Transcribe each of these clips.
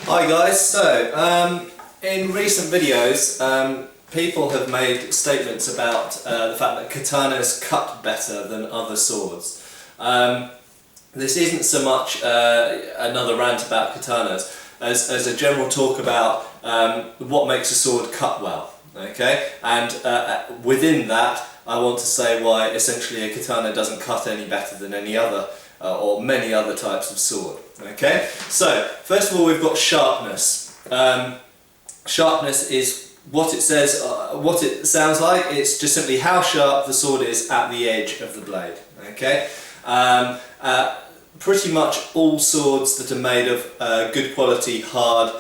Hi guys, so in recent videos people have made statements about the fact that katanas cut better than other swords. This isn't so much another rant about katanas as a general talk about what makes a sword cut well, okay? And within that I want to say why essentially a katana doesn't cut any better than any other or many other types of sword. Okay, so first of all we've got sharpness. Sharpness is what it says, what it sounds like. It's just simply how sharp the sword is at the edge of the blade. Okay, pretty much all swords that are made of good quality hard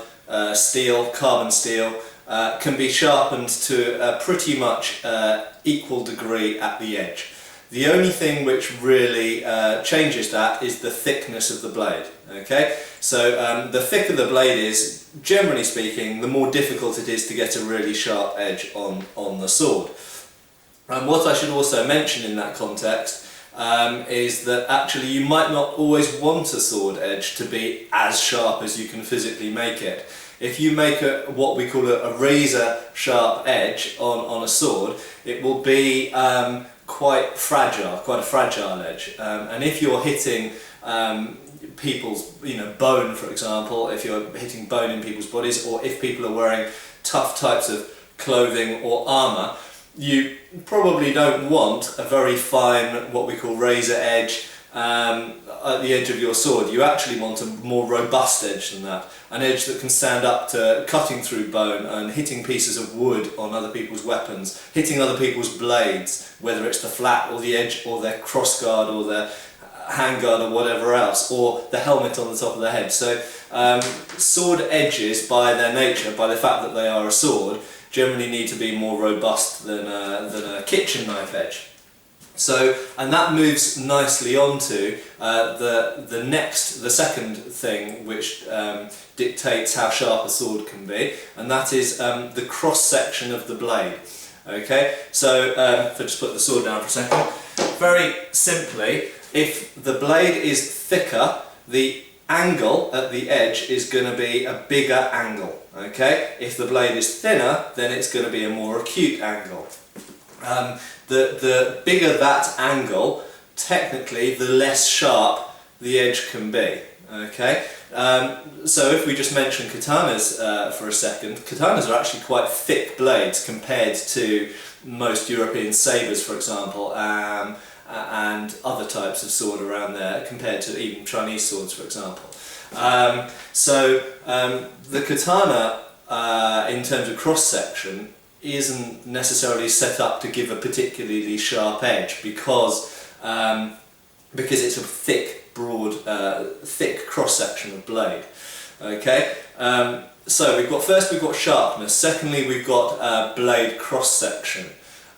steel, carbon steel, can be sharpened to a pretty much equal degree at the edge. The only thing which really changes that is the thickness of the blade. Okay, so the thicker the blade is, generally speaking, the more difficult it is to get a really sharp edge on the sword. And what I should also mention in that context is that actually you might not always want a sword edge to be as sharp as you can physically make it. If you make what we call a razor sharp edge on a sword, it will be quite a fragile edge, and if you're hitting people's bone, for example, if you're hitting bone in people's bodies, or if people are wearing tough types of clothing or armour, you probably don't want a very fine, what we call razor edge at the edge of your sword. You actually want a more robust edge than that, an edge that can stand up to cutting through bone and hitting pieces of wood on other people's weapons, hitting other people's blades, whether it's the flat or the edge or their crossguard or their handguard or whatever else, or the helmet on the top of the head. So sword edges, by their nature, by the fact that they are a sword, generally need to be more robust than a kitchen knife edge. So, and that moves nicely on to the second thing which dictates how sharp a sword can be, and that is the cross section of the blade. Okay, so if I just put the sword down for a second, very simply, if the blade is thicker, the angle at the edge is going to be a bigger angle. Okay, if the blade is thinner, then it's going to be a more acute angle. The bigger that angle, technically, the less sharp the edge can be. Okay, so if we just mention katanas for a second, katanas are actually quite thick blades compared to most European sabres, for example, and other types of sword around there, compared to even Chinese swords, for example. The katana, in terms of cross-section, isn't necessarily set up to give a particularly sharp edge because it's a thick, broad, thick cross-section of blade. Okay, so we've got sharpness. Secondly, we've got blade cross-section.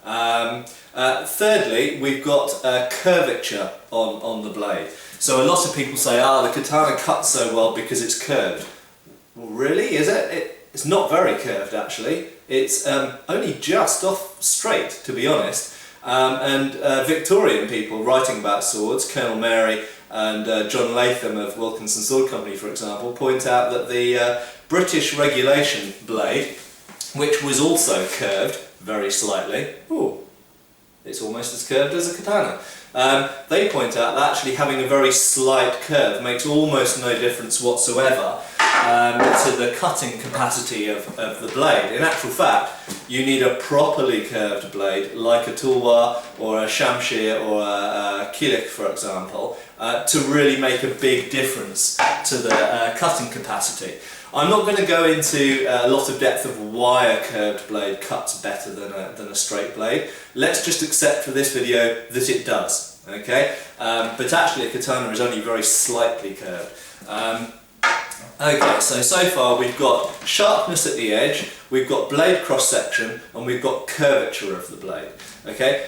Thirdly, we've got curvature on the blade. So a lot of people say, the katana cuts so well because it's curved. Well, really, is it? It's not very curved, actually. It's only just off straight, to be honest. And Victorian people writing about swords, Colonel Mary and John Latham of Wilkinson Sword Company, for example, point out that the British regulation blade, which was also curved very slightly, it's almost as curved as a katana. They point out that actually having a very slight curve makes almost no difference whatsoever to the cutting capacity of the blade. In actual fact, you need a properly curved blade, like a tulwar or a shamshir or a kilik, for example, to really make a big difference to the cutting capacity. I'm not going to go into a lot of depth of why a curved blade cuts better than a straight blade. Let's just accept for this video that it does. Okay, but actually a katana is only very slightly curved. Okay, so far we've got sharpness at the edge, we've got blade cross section, and we've got curvature of the blade. Okay.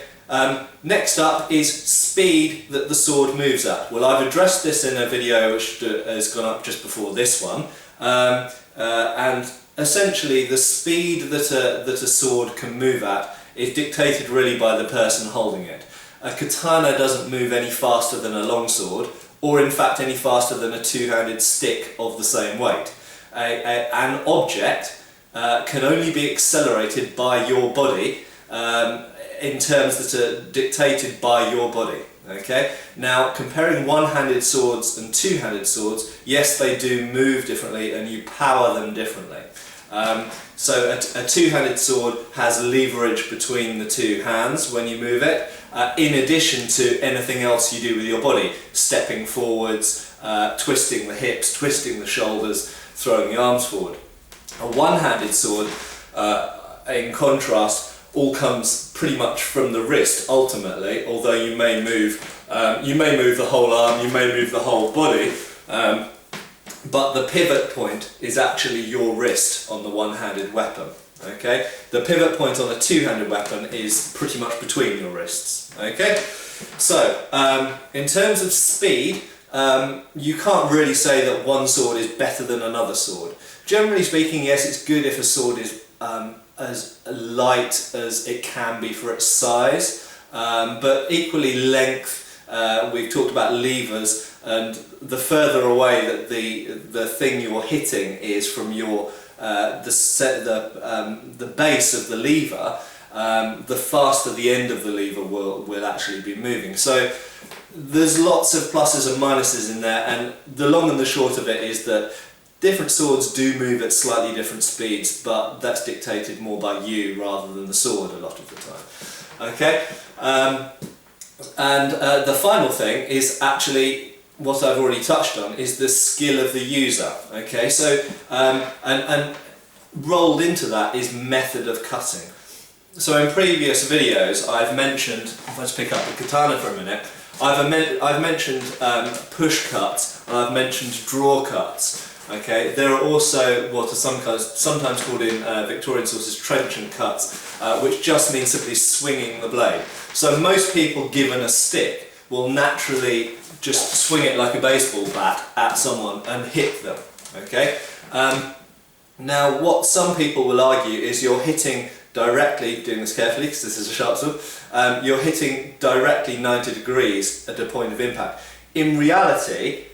Next up is speed that the sword moves at. Well, I've addressed this in a video which has gone up just before this one. And essentially the speed that a sword can move at is dictated really by the person holding it. A katana doesn't move any faster than a longsword, or in fact any faster than a two-handed stick of the same weight. an object can only be accelerated by your body in terms that are dictated by your body. Okay? Now, comparing one-handed swords and two-handed swords, yes, they do move differently and you power them differently. So a two-handed sword has leverage between the two hands when you move it, in addition to anything else you do with your body, stepping forwards, twisting the hips, twisting the shoulders, throwing the arms forward. A one-handed sword, in contrast, all comes pretty much from the wrist ultimately, although you may move the whole arm, you may move the whole body, but the pivot point is actually your wrist on the one-handed weapon. Okay? The pivot point on a two-handed weapon is pretty much between your wrists. Okay? So, in terms of speed, you can't really say that one sword is better than another sword. Generally speaking, yes, it's good if a sword is as light as it can be for its size, but equally length, we've talked about levers, and the further away that the thing you're hitting is from your the base of the lever, the faster the end of the lever will actually be moving. So there's lots of pluses and minuses in there, and the long and the short of it is that different swords do move at slightly different speeds, but that's dictated more by you rather than the sword a lot of the time. Okay, and the final thing is actually what I've already touched on, is the skill of the user. Okay, so and rolled into that is method of cutting. So in previous videos I've mentioned, let's pick up the katana for a minute, I've mentioned push cuts and I've mentioned draw cuts. Okay, there are also what are sometimes called in Victorian sources trenchant cuts, which just means simply swinging the blade. So most people given a stick will naturally just swing it like a baseball bat at someone and hit them. Okay. Now what some people will argue is you're hitting directly, doing this carefully because this is a sharp sword, you're hitting directly 90 degrees at a point of impact. In reality,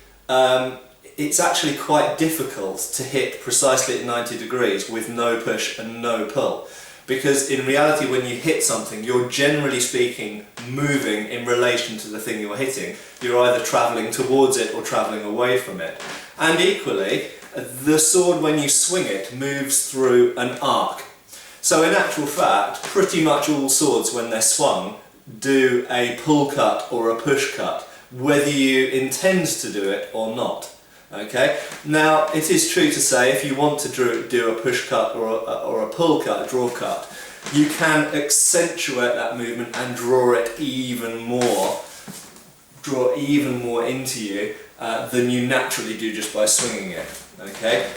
it's actually quite difficult to hit precisely at 90 degrees with no push and no pull, because in reality when you hit something you're generally speaking moving in relation to the thing you're hitting. You're either travelling towards it or travelling away from it. And equally, the sword when you swing it moves through an arc. So in actual fact, pretty much all swords when they're swung do a pull cut or a push cut, whether you intend to do it or not. Okay. Now it is true to say if you want to do a push cut or a pull cut, a draw cut, you can accentuate that movement and draw even more into you than you naturally do just by swinging it. Okay.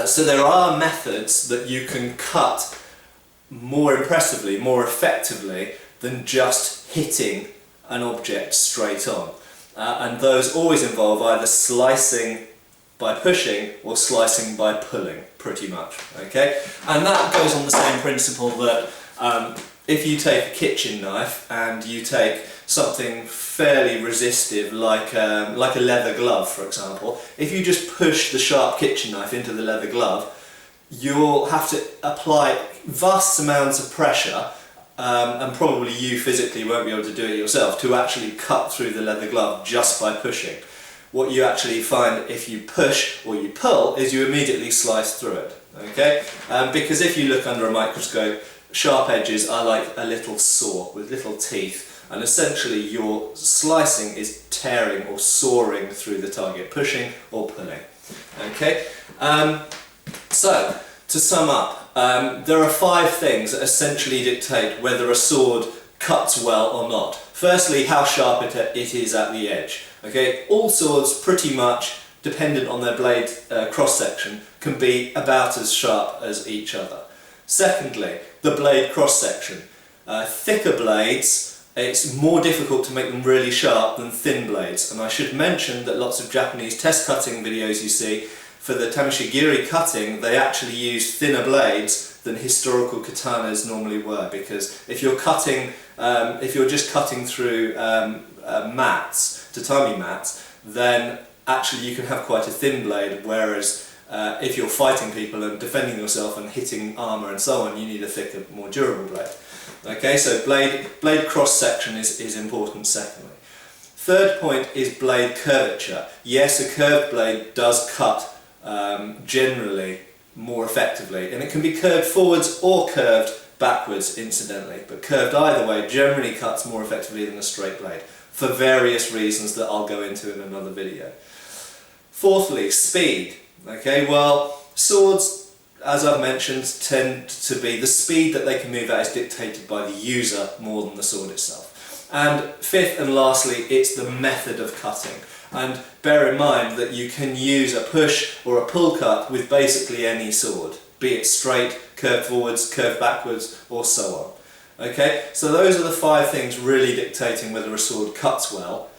So there are methods that you can cut more impressively, more effectively than just hitting an object straight on. And those always involve either slicing by pushing or slicing by pulling, pretty much. Okay, and that goes on the same principle that if you take a kitchen knife and you take something fairly resistive, like a leather glove, for example, if you just push the sharp kitchen knife into the leather glove, you'll have to apply vast amounts of pressure. And probably you physically won't be able to do it yourself, to actually cut through the leather glove just by pushing. What you actually find if you push or you pull is you immediately slice through it. Okay? Because if you look under a microscope, sharp edges are like a little saw with little teeth, and essentially your slicing is tearing or sawing through the target, pushing or pulling. Okay? So, to sum up, there are 5 things that essentially dictate whether a sword cuts well or not. Firstly, how sharp it is at the edge. Okay, all swords pretty much, dependent on their blade cross-section, can be about as sharp as each other. Secondly, the blade cross-section. Thicker blades, it's more difficult to make them really sharp than thin blades. And I should mention that lots of Japanese test cutting videos you see, for the tameshigiri cutting, they actually use thinner blades than historical katanas normally were, because if you're cutting, if you're just cutting through mats, tatami mats, then actually you can have quite a thin blade, whereas if you're fighting people and defending yourself and hitting armour and so on, you need a thicker, more durable blade. Okay, so blade cross section is important secondly. Third point is blade curvature. Yes, a curved blade does cut generally more effectively, and it can be curved forwards or curved backwards incidentally, but curved either way generally cuts more effectively than a straight blade for various reasons that I'll go into in another video. Fourthly, speed. Okay, well, swords, as I've mentioned, tend to be the speed that they can move at is dictated by the user more than the sword itself. And fifth and lastly, it's the method of cutting. And bear in mind that you can use a push or a pull cut with basically any sword, be it straight, curved forwards, curved backwards, or so on. Okay, so those are the 5 things really dictating whether a sword cuts well,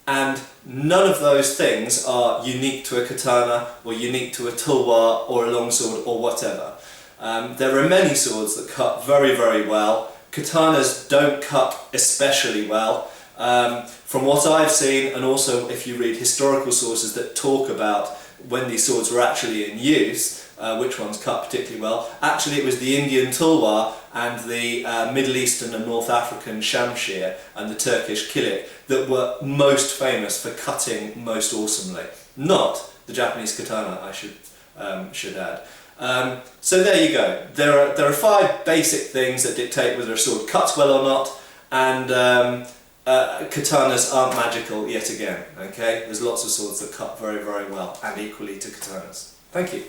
and none of those things are unique to a katana or unique to a tulwar or a longsword or whatever. There are many swords that cut very, very well. Katanas don't cut especially well. From what I've seen, and also if you read historical sources that talk about when these swords were actually in use, which ones cut particularly well, actually it was the Indian tulwar and the Middle Eastern and North African shamshir and the Turkish kilik that were most famous for cutting most awesomely. Not the Japanese katana, I should add. So there you go. There are 5 basic things that dictate whether a sword cuts well or not, and katanas aren't magical yet again. Okay, there's lots of swords that cut very, very well, and equally to katanas. Thank you.